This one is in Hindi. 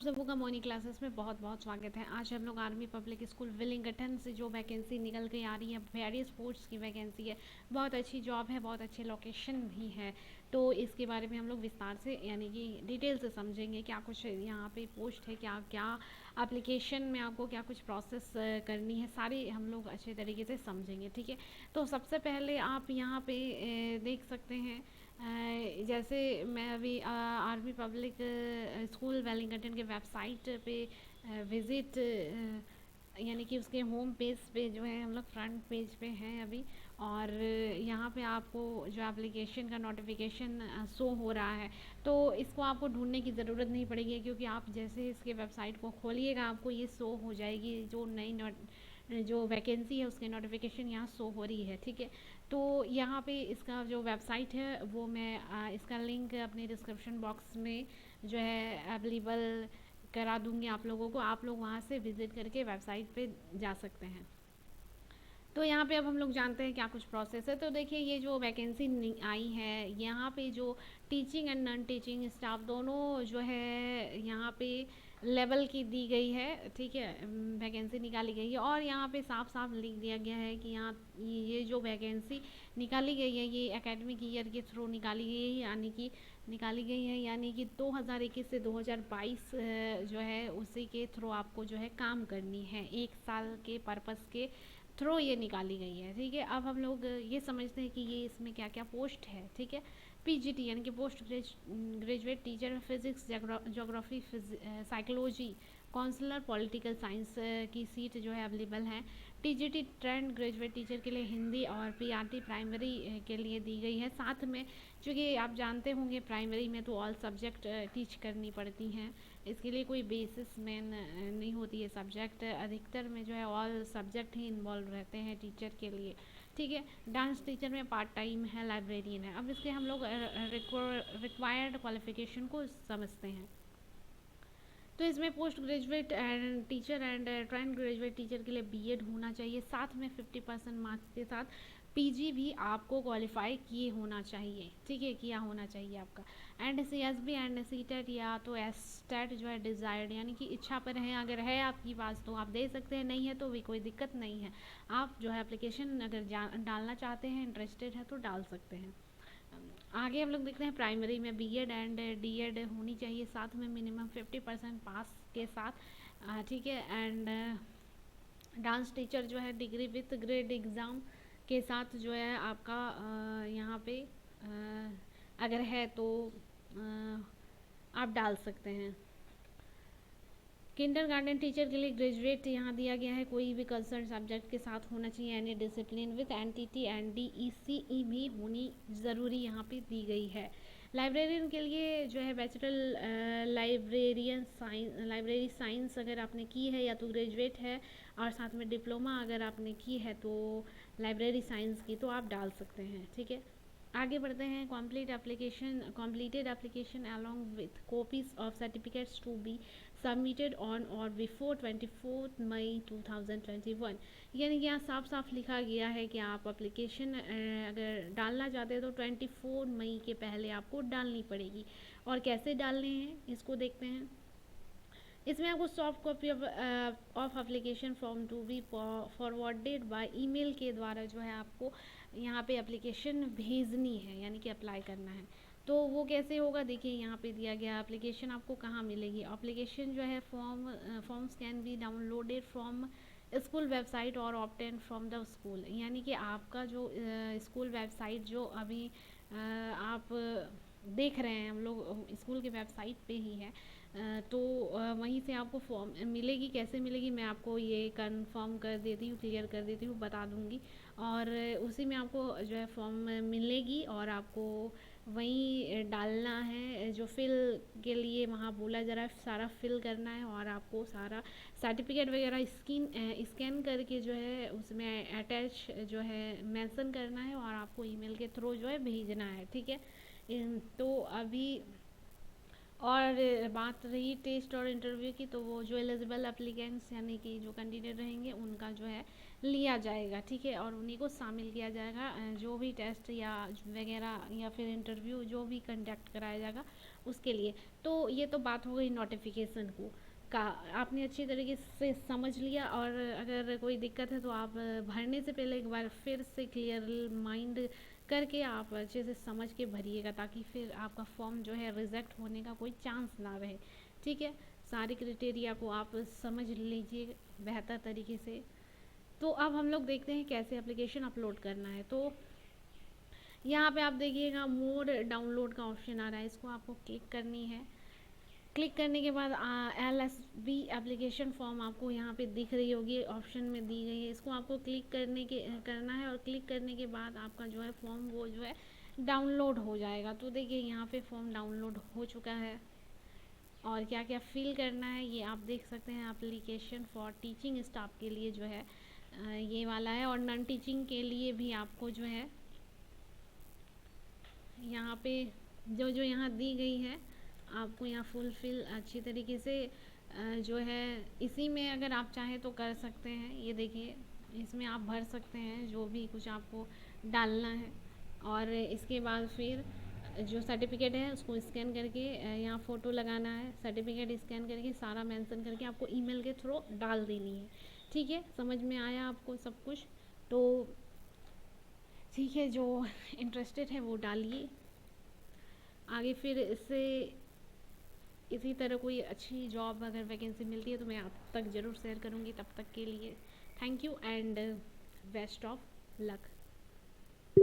सबों का मॉर्निंग क्लासेस में बहुत बहुत स्वागत है। आज हम लोग आर्मी पब्लिक स्कूल विलिंगटन से जो वैकेंसी निकल के आ रही है, वेरियस पोस्ट्स की वैकेंसी है। बहुत अच्छी जॉब है, बहुत अच्छे लोकेशन भी है। तो इसके बारे में हम लोग विस्तार से यानी कि डिटेल से समझेंगे क्या कुछ यहाँ पे पोस्ट है, क्या क्या एप्लीकेशन में आपको क्या कुछ प्रोसेस करनी है, सारी हम लोग अच्छे तरीके से समझेंगे। ठीक है, तो सबसे पहले आप यहाँ पे देख सकते हैं। जैसे मैं अभी आर्मी पब्लिक स्कूल वेलिंगटन के वेबसाइट पे विज़िट यानी कि उसके होम पेज पे जो है हम लोग फ्रंट पेज पे हैं अभी। और यहाँ पे आपको जो एप्लीकेशन का नोटिफिकेशन शो हो रहा है, तो इसको आपको ढूंढने की ज़रूरत नहीं पड़ेगी, क्योंकि आप जैसे इसके वेबसाइट को खोलिएगा आपको ये शो हो जाएगी जो नई जो वैकेंसी है उसके नोटिफिकेशन यहाँ शो हो रही है। ठीक है, तो यहाँ पे इसका जो वेबसाइट है वो मैं इसका लिंक अपने डिस्क्रिप्शन बॉक्स में जो है अवेलेबल करा दूँगी आप लोगों को। आप लोग वहाँ से विज़िट करके वेबसाइट पे जा सकते हैं। तो यहाँ पे अब हम लोग जानते हैं क्या कुछ प्रोसेस है। तो देखिए, ये जो वैकेंसी आई है यहाँ पे जो teaching and non teaching staff दोनों जो है यहाँ पे लेवल की दी गई है। ठीक है, वैकेंसी निकाली गई है और यहाँ पे साफ साफ लिख दिया गया है कि यहाँ ये जो वैकेंसी निकाली गई है ये एकेडमिक ईयर के थ्रू निकाली गई है, यानी कि 2021 से 2022 जो है उसी के थ्रू आपको जो है काम करनी है। एक साल के पर्पस के थ्रो ये निकाली गई है। ठीक है, अब हम लोग ये समझते हैं कि ये इसमें क्या क्या पोस्ट है। ठीक है, पीजीटी यानी कि post graduate teacher physics, geography, psychology, counsellor, political science की सीट जो है अवेलेबल है। टीजीटी ट्रेंड ग्रेजुएट टीचर के लिए हिंदी और पीआरटी प्राइमरी के लिए दी गई है। साथ में चूँकि आप जानते होंगे प्राइमरी में तो ऑल सब्जेक्ट टीच करनी पड़ती हैं, इसके लिए कोई बेसिस मेन नहीं होती है सब्जेक्ट, अधिकतर में जो है ऑल सब्जेक्ट ही इन्वॉल्व रहते हैं टीचर के लिए। ठीक है, डांस टीचर में पार्ट टाइम है, लाइब्रेरियन है। अब इसके हम लोग रिक्वायर्ड क्वालिफिकेशन को समझते हैं। तो इसमें post graduate and teacher and trained graduate teacher के लिए बीएड होना चाहिए, साथ में 50% मार्क्स के साथ पीजी भी आपको क्वालिफाई किए होना चाहिए। ठीक है, किया होना चाहिए आपका। And C S B and CTET या तो एस टेट जो है डिज़ायर्ड यानी कि इच्छा पर है, अगर है आपकी पास तो आप दे सकते हैं, नहीं है तो भी कोई दिक्कत नहीं है। आप जो है एप्लीकेशन अगर डालना चाहते हैं, इंटरेस्टेड है तो डाल सकते हैं। आगे हम लोग देखते हैं प्राइमरी में बीएड एंड डीएड होनी चाहिए, साथ में मिनिमम 50% पास के साथ। ठीक है, एंड डांस टीचर जो है डिग्री विथ ग्रेड एग्ज़ाम के साथ जो है आपका यहाँ पे अगर है तो आप डाल सकते हैं। किंडरगार्टन टीचर के लिए ग्रेजुएट यहाँ दिया गया है, कोई भी कंसर्न सब्जेक्ट के साथ होना चाहिए, any discipline with NTT and DECE भी होनी ज़रूरी यहाँ पे दी गई है। लाइब्रेरियन के लिए जो है बैचलर लाइब्रेरी साइंस अगर आपने की है या तो ग्रेजुएट है, और साथ में डिप्लोमा अगर आपने की है तो लाइब्रेरी साइंस की, तो आप डाल सकते हैं। ठीक है, आगे बढ़ते हैं। completed application along with copies of certificates to be submitted on or before 24 मई 2021। यानी कि यहाँ साफ साफ लिखा गया है कि आप एप्लीकेशन अगर डालना चाहते हैं तो 24 मई के पहले आपको डालनी पड़ेगी। और कैसे डालने हैं इसको देखते हैं। इसमें आपको soft copy of application form to be forwarded by email के द्वारा जो है आपको यहाँ पे एप्लीकेशन भेजनी है, यानी कि अप्लाई करना है। तो वो कैसे होगा, देखिए यहाँ पे दिया गया एप्लीकेशन आपको कहाँ मिलेगी। एप्लीकेशन जो है forms can be downloaded from school website और ऑब्टेन फ्रॉम द स्कूल। यानी कि आपका जो स्कूल वेबसाइट जो अभी आप देख रहे हैं, हम लोग स्कूल के वेबसाइट पे ही है, तो वहीं से आपको फॉर्म मिलेगी। कैसे मिलेगी मैं आपको ये कंफर्म कर देती हूँ, क्लियर कर देती हूँ, बता दूँगी। और उसी में आपको जो है फॉर्म मिलेगी और आपको वहीं डालना है। जो फिल के लिए वहाँ बोला जा रहा है सारा फिल करना है, और आपको सारा सर्टिफिकेट वगैरह स्कैन करके जो है उसमें अटैच जो है मेंशन करना है, और आपको ईमेल के थ्रू जो है भेजना है। ठीक है, तो अभी और बात रही टेस्ट और इंटरव्यू की, तो वो जो एलिजिबल एप्लीकेंट्स यानी कि जो कैंडिडेट रहेंगे उनका जो है लिया जाएगा, ठीक है, और उन्हीं को शामिल किया जाएगा। जो भी टेस्ट या वगैरह या फिर इंटरव्यू जो भी कंडक्ट कराया जाएगा उसके लिए। तो ये तो बात हो गई नोटिफिकेशन को का, आपने अच्छी तरीके से समझ लिया। और अगर कोई दिक्कत है तो आप भरने से पहले एक बार फिर से क्लियर माइंड करके आप अच्छे से समझ के भरिएगा, ताकि फिर आपका फॉर्म जो है रिजेक्ट होने का कोई चांस ना रहे, ठीक है। सारी क्राइटेरिया को आप समझ लीजिए बेहतर तरीके से। तो अब हम लोग देखते हैं कैसे एप्लीकेशन अपलोड करना है। तो यहाँ पे आप देखिएगा मोर डाउनलोड का ऑप्शन आ रहा है, इसको आपको क्लिक करनी है। क्लिक करने के बाद LSB एप्लीकेशन फॉर्म आपको यहाँ पे दिख रही होगी, ऑप्शन में दी गई है, इसको आपको क्लिक करना है। और क्लिक करने के बाद आपका जो है फॉर्म वो जो है डाउनलोड हो जाएगा। तो देखिए यहाँ पे फॉर्म डाउनलोड हो चुका है, और क्या क्या फिल करना है ये आप देख सकते हैं। एप्लीकेशन फॉर टीचिंग स्टाफ के लिए जो है ये वाला है, और नॉन टीचिंग के लिए भी आपको जो है यहाँ पे जो जो यहाँ दी गई है आपको यहाँ फुलफिल अच्छी तरीके से जो है इसी में अगर आप चाहें तो कर सकते हैं। ये देखिए इसमें आप भर सकते हैं जो भी कुछ आपको डालना है। और इसके बाद फिर जो सर्टिफिकेट है उसको स्कैन करके यहाँ फ़ोटो लगाना है, सर्टिफिकेट स्कैन करके सारा मेंशन करके आपको ईमेल के थ्रू डाल देनी है, ठीक है। समझ में आया आपको सब कुछ? तो ठीक है, जो इंटरेस्टेड है वो डालिए आगे। फिर इससे इसी तरह कोई अच्छी जॉब अगर वैकेंसी मिलती है तो मैं आप तक ज़रूर शेयर करूँगी। तब तक के लिए thank you and best of luck.